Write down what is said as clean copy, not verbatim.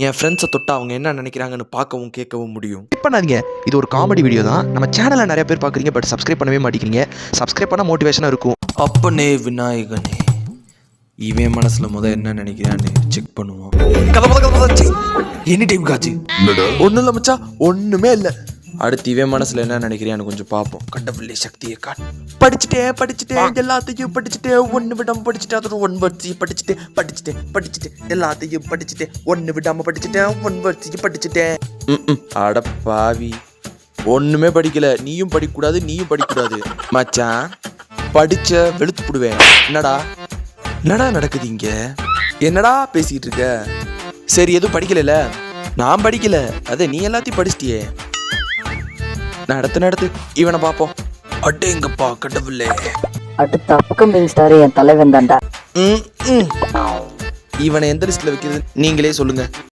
என் ஃப்ரெண்ட்ஸை தொட்டா அவங்க என்ன நினைக்கிறாங்கன்னு பார்க்கவும் கேட்கவும் முடியும். ஸ்கிப் பண்ணாதீங்க. இது ஒரு காமெடி வீடியோ தான். நம்ம சேனலை நிறைய பேர் பார்க்குறீங்க, பட் சப்ஸ்கிரைப் பண்ணவே மாட்டேங்கிறீங்க. சப்ஸ்கிரைப் பண்ணால் மோட்டிவேஷனாக இருக்கும். அப்பனே விநாயகனே, இவன் மனசுல என்ன நினைக்கிறான்னு செக் பண்ணுவோம். எனி டைம் காச்சு ஒன்றும் இல்லை மச்சா, ஒன்றுமே இல்லை. அடுத்து இவன் மனசுல என்ன நினைக்கிறான்னு கொஞ்சம் பார்ப்போம். கடவுளே சக்தியை காட். படிச்சுட்டேன் எல்லாத்தையும் படிச்சுட்டேன், ஒன்று விடாம படிச்சுட்டேன். அதோட ஒன் வேர்ட்ஸையும் படிச்சுட்டேன் எல்லாத்தையும் படிச்சுட்டேன், ஒன்று விடாம படிச்சுட்டேன், ஒன் வேர்ட்ஸையும் படிச்சுட்டேன். அட பாவி, ஒன்றுமே படிக்கல. நீயும் படிக்கக்கூடாது மச்சான். படிச்ச வெளுத்து போடுவேன். என்னடா நடக்குது இங்க? என்னடா பேசிட்டு இருக்க? சரி, எதுவும் படிக்கல. நான் படிக்கல, அதே நீ எல்லாத்தையும் படிச்சிட்டியே. நடத்து இவனை பாப்போம். அடேங்கப்பா கடவுளே. அடுத்த அப்கமிங் ஸ்டார் என் தலைவன் தான்டா. இவனை எந்த லிஸ்ட்ல வைக்கிறது நீங்களே சொல்லுங்க.